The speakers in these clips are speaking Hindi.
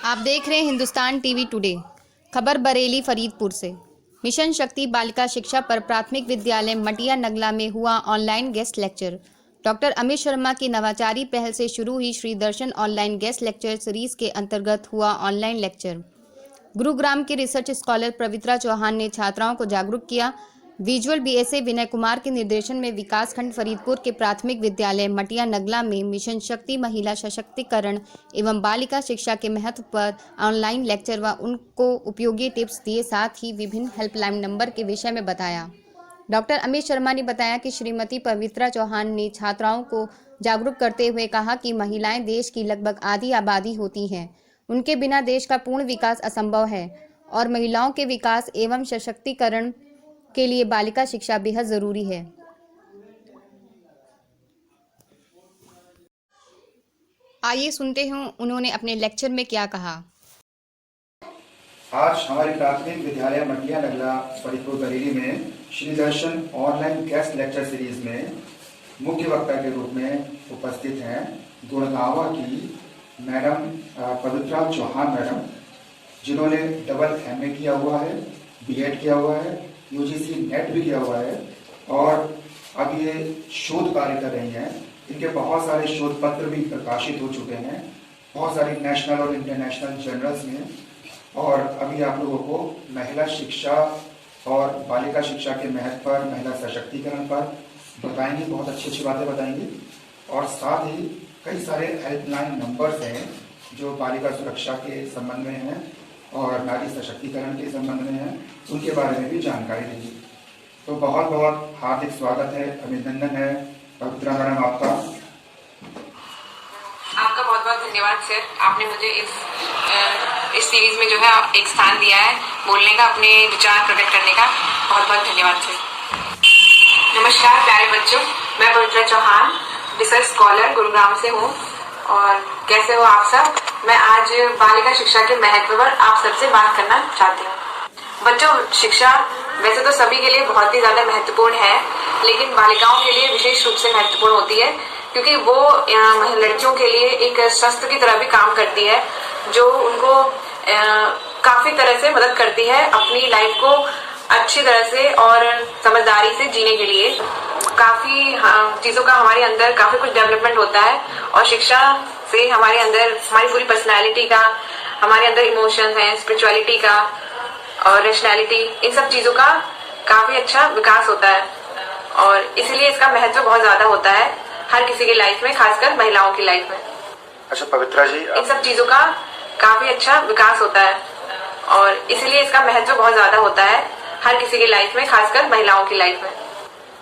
आप देख रहे हैं हिंदुस्तान टीवी टुडे। खबर बरेली फरीदपुर से। मिशन शक्ति बालिका शिक्षा पर प्राथमिक विद्यालय मटिया नगला में हुआ online guest lecture. Doctor Amit Sharma की नवाचारी पहल से शुरू हुई श्री दर्शन ऑनलाइन गेस्ट लेक्चर सीरीज के अंतर्गत हुआ ऑनलाइन लेक्चर। गुरुग्राम के रिसर्च स्कॉलर पवित्रा चौहान ने छात्राओं को जागरूक किया। विजुअल बीएसए विनय कुमार के निर्देशन में विकासखंड फरीदपुर के प्राथमिक विद्यालय मटिया नगला में मिशन शक्ति महिला सशक्तिकरण एवं बालिका शिक्षा के महत्व पर ऑनलाइन लेक्चर व उनको उपयोगी टिप्स दिए, साथ ही विभिन्न हेल्पलाइन नंबर के विषय में बताया। डॉक्टर अमित शर्मा ने बताया कि श्रीमती पवित्रा चौहान ने छात्राओं को जागरूक करते हुए कहा कि महिलाएं देश की लगभग आधी आबादी होती हैं। उनके बिना देश का पूर्ण विकास असंभव है और महिलाओं के विकास एवं सशक्तिकरण के लिए बालिका शिक्षा बेहद जरूरी है। आइए सुनते हैं उन्होंने अपने लेक्चर में क्या कहा। आज हमारे प्राथमिक विद्यालय मटिया नगला फरीदपुर बरेली में श्री दर्शन ऑनलाइन गेस्ट लेक्चर सीरीज में मुख्य वक्ता के रूप में उपस्थित हैं गुड़गांव की मैडम पवित्रा चौहान मैडम, जिन्होंने डबल एमए किया हुआ है, बीएड किया हुआ है, यूजीसी नेट भी किया हुआ है और अब ये शोध कार्य कर रही हैं। इनके बहुत सारे शोध पत्र भी प्रकाशित हो चुके हैं बहुत सारी नेशनल और इंटरनेशनल जर्नल्स में। और अभी आप लोगों को महिला शिक्षा और बालिका शिक्षा के महत्व पर, महिला सशक्तिकरण पर बताएंगी, बहुत अच्छी अच्छी बातें बताएंगी। और साथ ही कई सारे हेल्पलाइन नंबर्स हैं जो बालिका सुरक्षा के संबंध में हैं और नारी सशक्तिकरण के संबंध में है, उनके बारे में भी जानकारी देंगी। तो बहुत बहुत हार्दिक स्वागत है, अभिनंदन है पवित्रा मैडम आपका। आपका बहुत बहुत धन्यवाद सर, आपने मुझे इस सीरीज में जो है एक स्थान दिया है बोलने का, अपने विचार प्रकट करने का। बहुत बहुत धन्यवाद सर। नमस्कार प्यारे बच्चों, मैं पवित्रा चौहान रिसर्च स्कॉलर गुरुग्राम से हूँ। और कैसे हो आप सब? मैं आज बालिका शिक्षा के महत्व पर आप सबसे बात करना चाहती हूँ। बच्चों, शिक्षा वैसे तो सभी के लिए बहुत ही ज्यादा महत्वपूर्ण है, लेकिन बालिकाओं के लिए विशेष रूप से महत्वपूर्ण होती है क्योंकि वो लड़कियों के लिए एक शस्त्र की तरह भी काम करती है, जो उनको काफी तरह से मदद करती है अपनी लाइफ को अच्छी तरह से और समझदारी से जीने के लिए। काफी चीजों का हमारे अंदर काफी कुछ डेवलपमेंट होता है और शिक्षा से हमारे अंदर हमारी पूरी पर्सनालिटी का, हमारे अंदर इमोशंस हैं, स्पिरिचुअलिटी का और रैशनैलिटी, इन सब चीजों का काफी अच्छा विकास होता है। और इसीलिए इसका महत्व बहुत ज्यादा होता है हर किसी की लाइफ में, खासकर महिलाओं की लाइफ में। अच्छा पवित्रा जी, इन सब चीजों का काफी अच्छा विकास होता है और इसीलिए इसका महत्व बहुत ज्यादा होता है हर किसी की लाइफ में, खासकर महिलाओं की लाइफ में।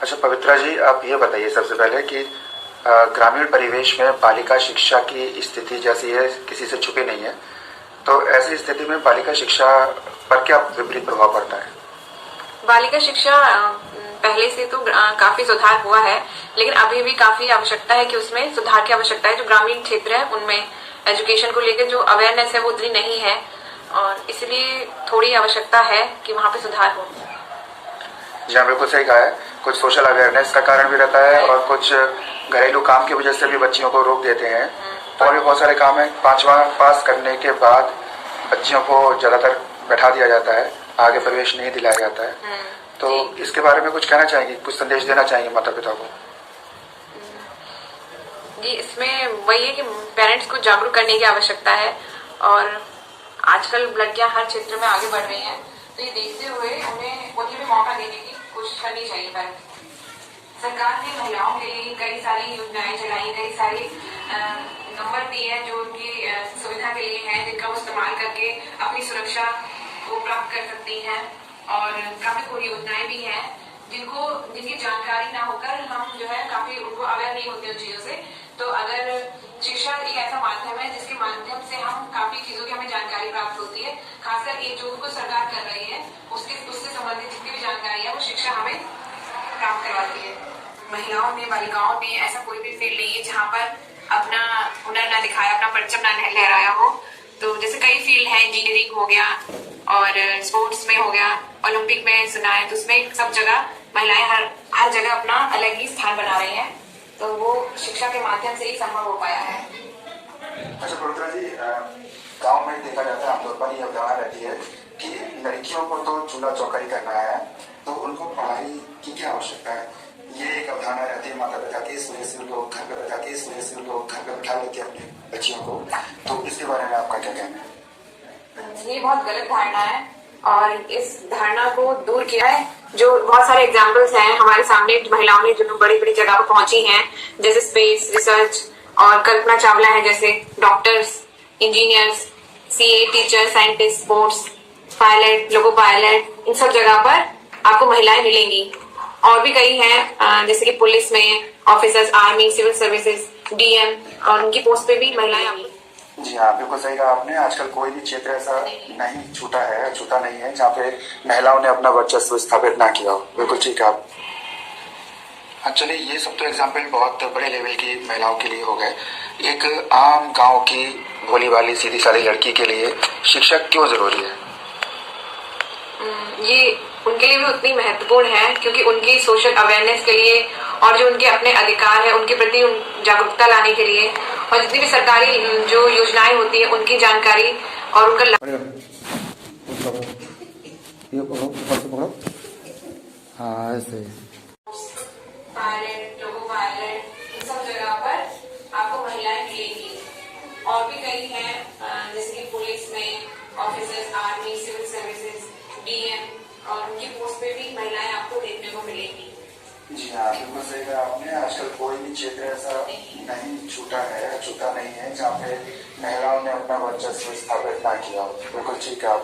अच्छा पवित्रा जी, आप ये बताइए सबसे पहले कि ग्रामीण परिवेश में बालिका शिक्षा की स्थिति जैसी है, किसी से छुपी नहीं है, तो ऐसी स्थिति में बालिका शिक्षा पर क्या विपरीत प्रभाव पड़ता है? बालिका शिक्षा पहले से तो काफी सुधार हुआ है, लेकिन अभी भी काफी आवश्यकता है कि उसमें सुधार की आवश्यकता है। जो ग्रामीण क्षेत्र है उनमें एजुकेशन को लेकर जो अवेयरनेस है वो उतनी नहीं है और इसलिए थोड़ी आवश्यकता है कि वहाँ पे सुधार हो। जी हाँ, बिल्कुल सही कहा है। कुछ सोशल अवेयरनेस का कारण भी रहता है और कुछ घरेलू काम की वजह से भी बच्चियों को रोक देते हैं। और भी बहुत सारे काम है। 5वां पास करने के बाद बच्चियों को ज्यादातर बैठा दिया जाता है, आगे प्रवेश नहीं दिलाया जाता है। तो इसके बारे में कुछ कहना चाहेंगे, कुछ संदेश देना चाहेंगे माता पिता को? जी, इसमें वही है कि पेरेंट्स को जागरूक करने की आवश्यकता है और आजकल लड़कियां हर क्षेत्र में आगे बढ़ रही हैं, तो ये देखते हुए उन्हें भी मौका देने की कोशिश करनी चाहिए। सरकार ने महिलाओं के लिए कई सारी योजनाएं चलाई, कई सारी नंबर दिए हैं जो उनकी सुविधा के लिए हैं, जिनका वो इस्तेमाल करके अपनी सुरक्षा को प्राप्त कर सकती हैं। और काफी कोई योजनाएं भी हैं जिनकी जानकारी ना होकर हम जो है काफी उनको अवेयर नहीं होते उन चीजों से। तो अगर शिक्षा एक ऐसा माध्यम है जिसके माध्यम से हम काफी चीजों की हमें जानकारी प्राप्त होती है, खासकर ये जो कुछ सरकार कर रही है उससे संबंधित जितनी भी जानकारी है वो शिक्षा हमें प्राप्त करवाती है। महिलाओं में, बालिकाओं में ऐसा कोई भी फील्ड नहीं है जहाँ पर अपना हुनर ना दिखाया, अपना परचम ना लहराया हो। तो जैसे कई फील्ड है, इंजीनियरिंग हो गया और स्पोर्ट्स में हो गया, ओलंपिक में सुना है, तो उसमें सब जगह महिलाएं हर जगह अपना अलग ही स्थान बना रही हैं। तो वो शिक्षा के माध्यम से ही संभव हो पाया है। अच्छा पवित्रा जी, गांव में देखा जाता है आमतौर पर ये अवधारणा रहती है कि लड़कियों को तो चूल्हा चौकारी करना है, तो उनको पढ़ाई की क्या आवश्यकता है। ये एक अवधारणा रहती है माता पिता की, इस वजह से लोग घर पर बिठा लेते हैं अपने बच्चियों को। तो इसके बारे में आपका क्या कहना है। ये बहुत गलत धारणा है और इस धारणा को दूर किया है। जो बहुत सारे एग्जाम्पल्स हैं हमारे सामने, महिलाओं ने जो बड़ी बड़ी जगह पर पहुंची हैं, जैसे स्पेस रिसर्च, और कल्पना चावला है जैसे doctors, engineers, CA, teacher, scientist, sports, pilot, loco pilot, इन सब जगह पर आपको महिलाएं मिलेंगी। और भी कई हैं जैसे कि पुलिस में officers, army, civil services, DM, और उनकी पोस्ट पे भी महिलाएं आपको। जी हाँ, बिल्कुल सही कहा आपने। आजकल कोई भी क्षेत्र ऐसा नहीं छूटा नहीं है जहाँ पे महिलाओं ने अपना वर्चस्व स्थापित ना किया हो। बिल्कुल ठीक है आप। चलिए, ये सब तो एग्जाम्पल बहुत बड़े लेवल की महिलाओं के लिए हो गए। एक आम गांव की भोली भाली सीधी सादी लड़की के लिए शिक्षक क्यों जरूरी है। ये उनके लिए भी उतनी महत्वपूर्ण है क्योंकि उनकी सोशल अवेयरनेस के लिए और जो उनके अपने अधिकार है उनके प्रति जागरूकता लाने के लिए, और जितनी भी सरकारी जो योजनाएं होती है उनकी जानकारी और उनका पायलट, लोको पायलट, इन सब जगह पर आपको महिलाएं मिलेंगी। और भी कई हैं जैसे कि पुलिस में officers, army, civil services, DM, और उनकी पोस्ट पे भी महिलाएं आपको देखने को मिलेंगी। जी हाँ, बिल्कुल सही कहा आपने। आजकल कोई भी क्षेत्र ऐसा नहीं छूटा नहीं है जहाँ पे महिलाओं ने अपना वर्चस्व स्थापित ना किया। बिल्कुल ठीक है आप।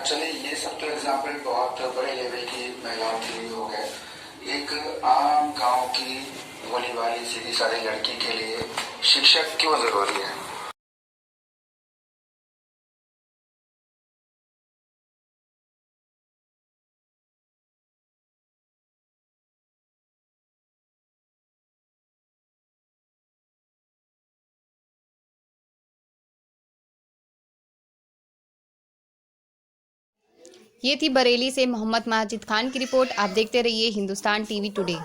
चलिए, ये सब तो एग्जाम्पल बहुत बड़े लेवल की महिलाओं के लिए हो गए। एक आम गांव की भोली भाली सीधी सादी लड़की के लिए शिक्षक क्यों जरूरी है। ये थी बरेली से मोहम्मद माजिद खान की रिपोर्ट। आप देखते रहिए हिंदुस्तान टीवी टुडे।